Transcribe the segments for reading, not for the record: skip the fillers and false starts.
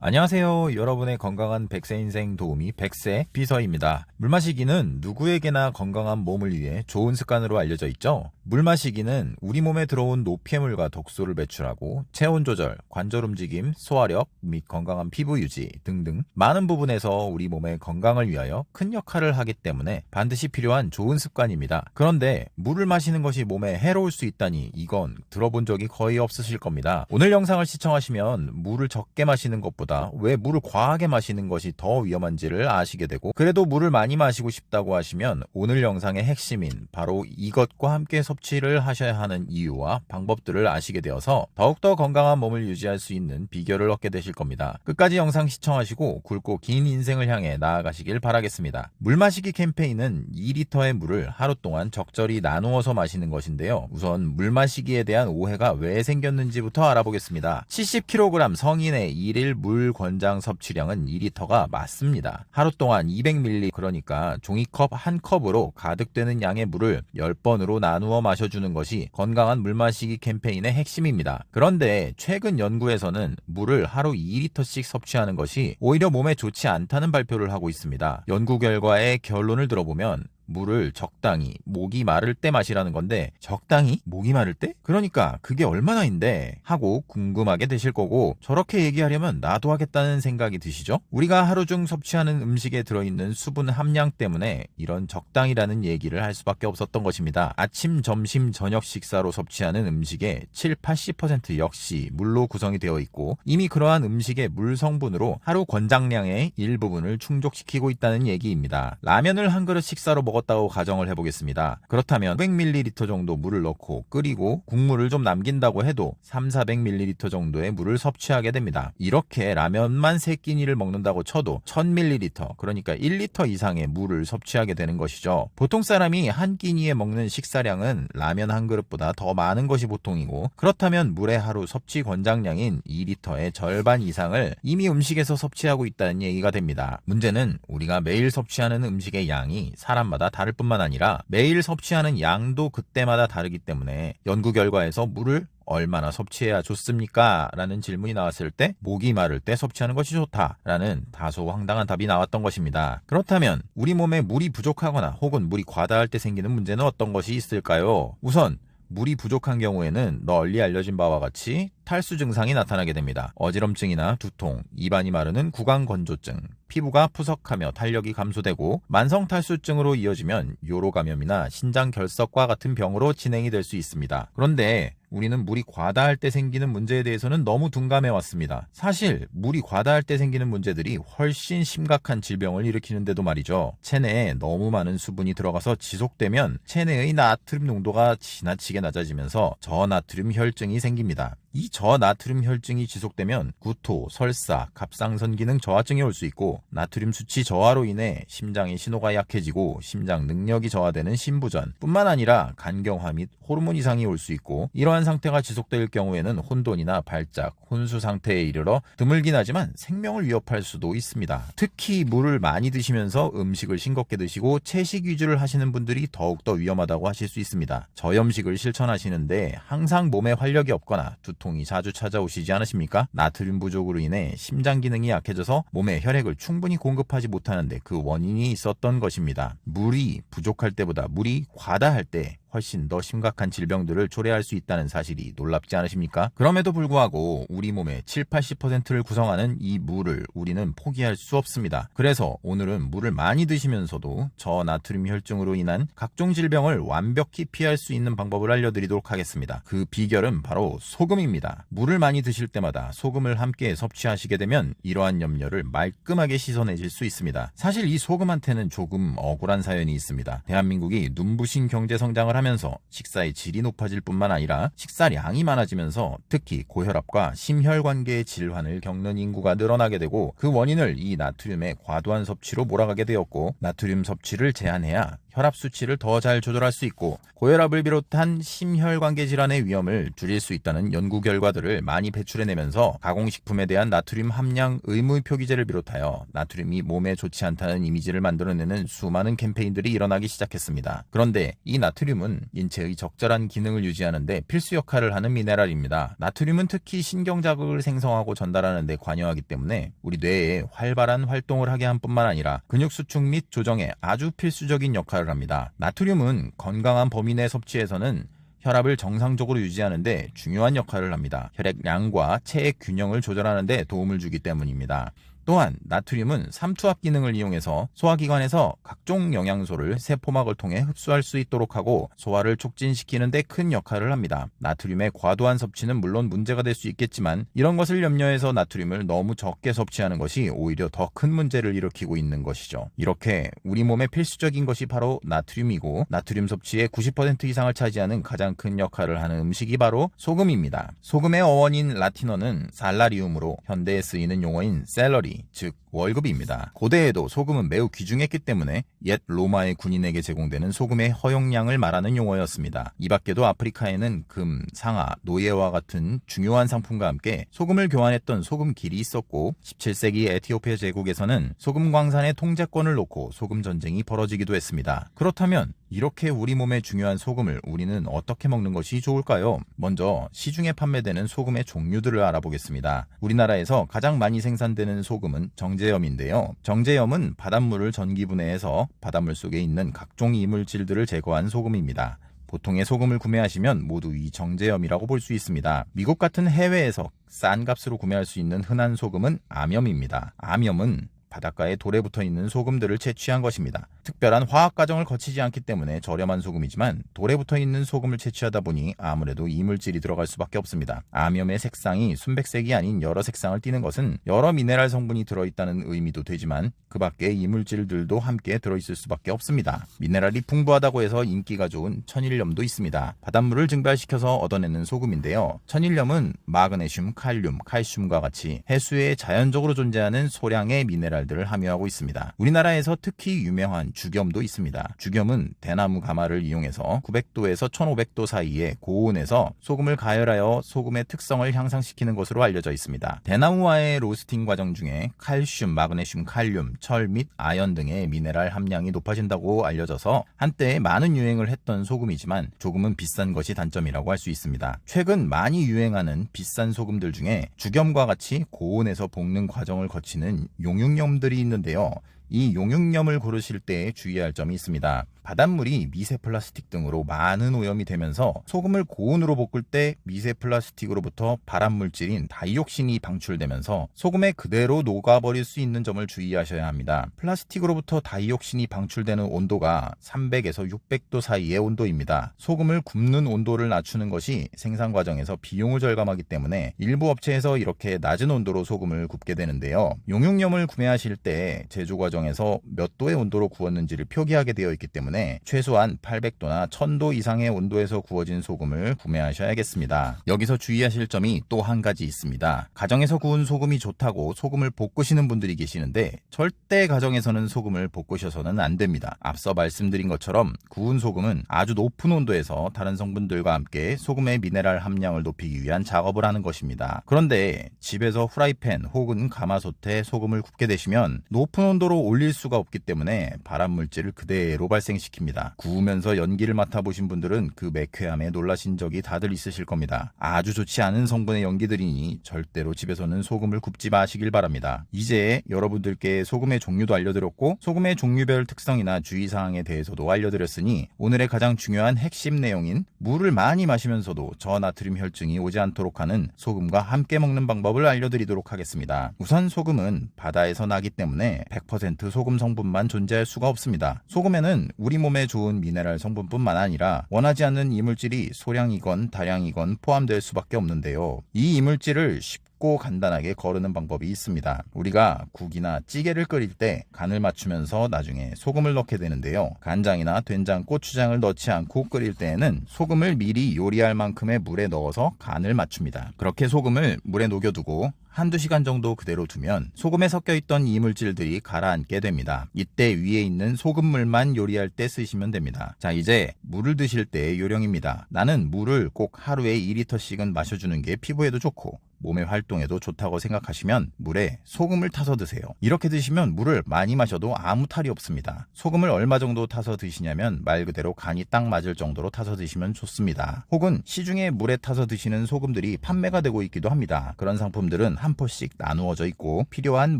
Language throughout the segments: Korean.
안녕하세요. 여러분의 건강한 100세 인생 도우미 100세 비서입니다. 물 마시기는 누구에게나 건강한 몸을 위해 좋은 습관으로 알려져 있죠. 물 마시기는 우리 몸에 들어온 노폐물과 독소를 배출하고 체온 조절, 관절 움직임, 소화력 및 건강한 피부 유지 등등 많은 부분에서 우리 몸의 건강을 위하여 큰 역할을 하기 때문에 반드시 필요한 좋은 습관입니다. 그런데 물을 마시는 것이 몸에 해로울 수 있다니 이건 들어본 적이 거의 없으실 겁니다. 오늘 영상을 시청하시면 물을 적게 마시는 것보다 왜 물을 과하게 마시는 것이 더 위험한지를 아시게 되고, 그래도 물을 많이 마시고 싶다고 하시면 오늘 영상의 핵심인 바로 이것과 함께 섭취를 하셔야 하는 이유와 방법들을 아시게 되어서 더욱더 건강한 몸을 유지할 수 있는 비결을 얻게 되실 겁니다. 끝까지 영상 시청하시고 굵고 긴 인생을 향해 나아가시길 바라겠습니다. 물 마시기 캠페인은 2리터의 물을 하루 동안 적절히 나누어서 마시는 것인데요. 우선 물 마시기에 대한 오해가 왜 생겼는지부터 알아보겠습니다. 70kg 성인의 1일 물 권장 섭취량은 2리터가 맞습니다. 하루 동안 200ml, 그러니까 종이컵 한 컵으로 가득 되는 양의 물을 10번으로 나누어 마셔주는 것이 건강한 물 마시기 캠페인의 핵심입니다. 그런데 최근 연구에서는 물을 하루 2리터씩 섭취하는 것이 오히려 몸에 좋지 않다는 발표를 하고 있습니다. 연구 결과의 결론을 들어보면 물을 적당히 목이 마를 때 마시라는 건데, 적당히 목이 마를 때? 그러니까 그게 얼마나인데 하고 궁금하게 되실 거고, 저렇게 얘기하려면 나도 하겠다는 생각이 드시죠? 우리가 하루 중 섭취하는 음식에 들어있는 수분 함량 때문에 이런 적당이라는 얘기를 할 수밖에 없었던 것입니다. 아침, 점심, 저녁 식사로 섭취하는 음식의 7-80% 역시 물로 구성이 되어 있고, 이미 그러한 음식의 물 성분으로 하루 권장량의 일부분을 충족시키고 있다는 얘기입니다. 라면을 한 그릇 식사로 먹었다고 가정을 해보겠습니다. 그렇다면 500ml 정도 물을 넣고 끓이고 국물을 좀 남긴다고 해도 300-400ml 정도의 물을 섭취하게 됩니다. 이렇게 라면만 3끼니를 먹는다고 쳐도 1000ml, 그러니까 1리터 이상의 물을 섭취하게 되는 것이죠. 보통 사람이 한 끼니에 먹는 식사량은 라면 한 그릇보다 더 많은 것이 보통이고, 그렇다면 물의 하루 섭취 권장량인 2리터의 절반 이상을 이미 음식에서 섭취하고 있다는 얘기가 됩니다. 문제는 우리가 매일 섭취하는 음식의 양이 사람마다 다를 뿐만 아니라 매일 섭취하는 양도 그때마다 다르기 때문에 연구 결과에서 물을 얼마나 섭취해야 좋습니까? 라는 질문이 나왔을 때 목이 마를 때 섭취하는 것이 좋다라는 다소 황당한 답이 나왔던 것입니다. 그렇다면 우리 몸에 물이 부족하거나 혹은 물이 과다할 때 생기는 문제는 어떤 것이 있을까요? 우선 물이 부족한 경우에는 널리 알려진 바와 같이 탈수 증상이 나타나게 됩니다. 어지럼증이나 두통, 입안이 마르는 구강건조증, 피부가 푸석하며 탄력이 감소되고, 만성 탈수증으로 이어지면 요로 감염이나 신장 결석과 같은 병으로 진행이 될 수 있습니다. 그런데 우리는 물이 과다할 때 생기는 문제에 대해서는 너무 둔감해 왔습니다. 사실 물이 과다할 때 생기는 문제들이 훨씬 심각한 질병을 일으키는데도 말이죠. 체내에 너무 많은 수분이 들어가서 지속되면 체내의 나트륨 농도가 지나치게 낮아지면서 저나트륨 혈증이 생깁니다. 이 저나트륨 혈증이 지속되면 구토, 설사, 갑상선 기능 저하증이 올 수 있고, 나트륨 수치 저하로 인해 심장의 신호가 약해지고 심장 능력이 저하되는 심부전 뿐만 아니라 간경화 및 호르몬 이상이 올 수 있고, 이러한 상태가 지속될 경우에는 혼돈이나 발작, 혼수 상태에 이르러 드물긴 하지만 생명을 위협할 수도 있습니다. 특히 물을 많이 드시면서 음식을 싱겁게 드시고 채식 위주를 하시는 분들이 더욱더 위험하다고 하실 수 있습니다. 저염식을 실천하시는데 항상 몸에 활력이 없거나 두통이 자주 찾아오시지 않으십니까? 나트륨 부족으로 인해 심장 기능이 약해져서 몸에 혈액을 충분히 공급하지 못하는데 그 원인이 있었던 것입니다. 물이 부족할 때보다 물이 과다할 때 훨씬 더 심각한 질병들을 초래할 수 있다는 사실이 놀랍지 않으십니까? 그럼에도 불구하고 우리 몸의 7-80%를 구성하는 이 물을 우리는 포기할 수 없습니다. 그래서 오늘은 물을 많이 드시면서도 저나트륨 혈증으로 인한 각종 질병을 완벽히 피할 수 있는 방법을 알려드리도록 하겠습니다. 그 비결은 바로 소금입니다. 물을 많이 드실 때마다 소금을 함께 섭취하시게 되면 이러한 염려를 말끔하게 씻어내실 수 있습니다. 사실 이 소금한테는 조금 억울한 사연이 있습니다. 대한민국이 눈부신 경제 성장을 하면서 식사의 질이 높아질 뿐만 아니라 식사량이 많아지면서 특히 고혈압과 심혈관계의 질환을 겪는 인구가 늘어나게 되고, 그 원인을 이 나트륨의 과도한 섭취로 몰아가게 되었고, 나트륨 섭취를 제한해야 혈압 수치를 더 잘 조절할 수 있고 고혈압을 비롯한 심혈관계 질환의 위험을 줄일 수 있다는 연구 결과들을 많이 배출해내면서 가공식품에 대한 나트륨 함량 의무 표기제를 비롯하여 나트륨이 몸에 좋지 않다는 이미지를 만들어내는 수많은 캠페인들이 일어나기 시작했습니다. 그런데 이 나트륨은 인체의 적절한 기능을 유지하는 데 필수 역할을 하는 미네랄입니다. 나트륨은 특히 신경 자극을 생성하고 전달하는 데 관여하기 때문에 우리 뇌에 활발한 활동을 하게 한 뿐만 아니라 근육 수축 및 조정에 아주 필수적인 역할을 합니다. 나트륨은 건강한 범위 내 섭취에서는 혈압을 정상적으로 유지하는 데 중요한 역할을 합니다. 혈액량과 체액 균형을 조절하는 데 도움을 주기 때문입니다. 또한 나트륨은 삼투압 기능을 이용해서 소화기관에서 각종 영양소를 세포막을 통해 흡수할 수 있도록 하고 소화를 촉진시키는 데 큰 역할을 합니다. 나트륨의 과도한 섭취는 물론 문제가 될 수 있겠지만 이런 것을 염려해서 나트륨을 너무 적게 섭취하는 것이 오히려 더 큰 문제를 일으키고 있는 것이죠. 이렇게 우리 몸에 필수적인 것이 바로 나트륨이고 나트륨 섭취의 90% 이상을 차지하는 가장 큰 역할을 하는 음식이 바로 소금입니다. 소금의 어원인 라틴어는 살라리움으로 현대에 쓰이는 용어인 샐러리 즉 월급입니다. 고대에도 소금은 매우 귀중했기 때문에 옛 로마의 군인에게 제공되는 소금의 허용량을 말하는 용어였습니다. 이 밖에도 아프리카에는 금, 상아, 노예와 같은 중요한 상품과 함께 소금을 교환했던 소금길이 있었고 17세기 에티오피아 제국에서는 소금 광산의 통제권을 놓고 소금 전쟁이 벌어지기도 했습니다. 그렇다면 이렇게 우리 몸에 중요한 소금을 우리는 어떻게 먹는 것이 좋을까요? 먼저 시중에 판매되는 소금의 종류들을 알아보겠습니다. 우리나라에서 가장 많이 생산되는 소금은 정제염인데요. 정제염은 바닷물을 전기분해해서 바닷물 속에 있는 각종 이물질들을 제거한 소금입니다. 보통의 소금을 구매하시면 모두 이 정제염이라고 볼 수 있습니다. 미국 같은 해외에서 싼 값으로 구매할 수 있는 흔한 소금은 암염입니다. 암염은 바닷가에 돌에 붙어있는 소금들을 채취한 것입니다. 특별한 화학 과정을 거치지 않기 때문에 저렴한 소금이지만 돌에 붙어있는 소금을 채취하다 보니 아무래도 이물질이 들어갈 수밖에 없습니다. 암염의 색상이 순백색이 아닌 여러 색상을 띠는 것은 여러 미네랄 성분이 들어있다는 의미도 되지만 그 밖에 이물질들도 함께 들어있을 수밖에 없습니다. 미네랄이 풍부하다고 해서 인기가 좋은 천일염도 있습니다. 바닷물을 증발시켜서 얻어내는 소금인데요. 천일염은 마그네슘, 칼륨, 칼슘과 같이 해수에 자연적으로 존재하는 소량의 미네랄 들을 함유하고 있습니다. 우리나라에서 특히 유명한 죽염도 있습니다. 죽염은 대나무 가마를 이용해서 900도에서 1500도 사이에 고온에서 소금을 가열하여 소금의 특성을 향상시키는 것으로 알려져 있습니다. 대나무와의 로스팅 과정 중에 칼슘, 마그네슘, 칼륨, 철 및 아연 등의 미네랄 함량이 높아진다고 알려져서 한때 많은 유행을 했던 소금이지만 조금은 비싼 것이 단점이라고 할 수 있습니다. 최근 많이 유행하는 비싼 소금들 중에 죽염과 같이 고온에서 볶는 과정을 거치는 용융염 들이 있는데요. 이 용융염을 고르실 때 주의할 점이 있습니다. 바닷물이 미세 플라스틱 등으로 많은 오염이 되면서 소금을 고온으로 볶을 때 미세 플라스틱으로부터 발암 물질인 다이옥신이 방출되면서 소금에 그대로 녹아버릴 수 있는 점을 주의하셔야 합니다. 플라스틱으로부터 다이옥신이 방출되는 온도가 300에서 600도 사이의 온도입니다. 소금을 굽는 온도를 낮추는 것이 생산 과정에서 비용을 절감하기 때문에 일부 업체에서 이렇게 낮은 온도로 소금을 굽게 되는데요. 용융염을 구매하실 때 제조 과정에서 몇 도의 온도로 구웠는지를 표기하게 되어 있기 때문에 최소한 800도나 1000도 이상의 온도에서 구워진 소금을 구매하셔야겠습니다. 여기서 주의하실 점이 또 한 가지 있습니다. 가정에서 구운 소금이 좋다고 소금을 볶으시는 분들이 계시는데 절대 가정에서는 소금을 볶으셔서는 안 됩니다. 앞서 말씀드린 것처럼 구운 소금은 아주 높은 온도에서 다른 성분들과 함께 소금의 미네랄 함량을 높이기 위한 작업을 하는 것입니다. 그런데 집에서 후라이팬 혹은 가마솥에 소금을 굽게 되시면 높은 온도로 올릴 수가 없기 때문에 발암 물질을 그대로 발생시킵니다. 구우면서 연기를 맡아보신 분들은 그 매쾌함에 놀라신 적이 다들 있으실 겁니다. 아주 좋지 않은 성분의 연기들이니 절대로 집에서는 소금을 굽지 마시길 바랍니다. 이제 여러분들께 소금의 종류도 알려드렸고 소금의 종류별 특성이나 주의사항에 대해서도 알려드렸으니 오늘의 가장 중요한 핵심 내용인 물을 많이 마시면서도 저나트륨 혈증이 오지 않도록 하는 소금과 함께 먹는 방법을 알려드리도록 하겠습니다. 우선 소금은 바다에서 나기 때문에 100% 소금 성분만 존재할 수가 없습니다. 소금에는 우리 몸에 좋은 미네랄 성분뿐만 아니라 원하지 않는 이물질이 소량이건 다량이건 포함될 수밖에 없는데요. 이 이물질을 쉽고 간단하게 거르는 방법이 있습니다. 우리가 국이나 찌개를 끓일 때 간을 맞추면서 나중에 소금을 넣게 되는데요. 간장이나 된장, 고추장을 넣지 않고 끓일 때에는 소금을 미리 요리할 만큼의 물에 넣어서 간을 맞춥니다. 그렇게 소금을 물에 녹여두고 한두 시간 정도 그대로 두면 소금에 섞여 있던 이물질들이 가라앉게 됩니다. 이때 위에 있는 소금물만 요리할 때 쓰시면 됩니다. 자, 이제 물을 드실 때의 요령입니다. 나는 물을 꼭 하루에 2리터씩은 마셔주는 게 피부에도 좋고 몸의 활동에도 좋다고 생각하시면 물에 소금을 타서 드세요. 이렇게 드시면 물을 많이 마셔도 아무 탈이 없습니다. 소금을 얼마 정도 타서 드시냐면 말 그대로 간이 딱 맞을 정도로 타서 드시면 좋습니다. 혹은 시중에 물에 타서 드시는 소금들이 판매가 되고 있기도 합니다. 그런 상품들은 한 포씩 나누어져 있고 필요한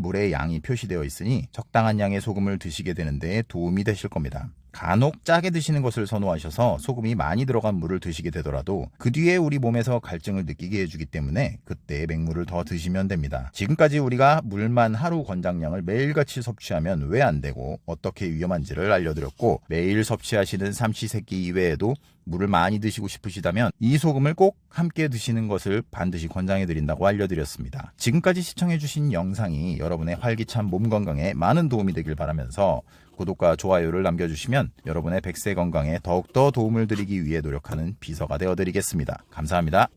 물의 양이 표시되어 있으니 적당한 양의 소금을 드시게 되는 데 도움이 되실 겁니다. 간혹 짜게 드시는 것을 선호하셔서 소금이 많이 들어간 물을 드시게 되더라도 그 뒤에 우리 몸에서 갈증을 느끼게 해주기 때문에 그때 맹물을 더 드시면 됩니다. 지금까지 우리가 물만 하루 권장량을 매일같이 섭취하면 왜 안 되고 어떻게 위험한지를 알려드렸고, 매일 섭취하시는 삼시세끼 이외에도 물을 많이 드시고 싶으시다면 이 소금을 꼭 함께 드시는 것을 반드시 권장해드린다고 알려드렸습니다. 지금까지 시청해주신 영상이 여러분의 활기찬 몸 건강에 많은 도움이 되길 바라면서 구독과 좋아요를 남겨주시면 여러분의 백세 건강에 더욱더 도움을 드리기 위해 노력하는 비서가 되어드리겠습니다. 감사합니다.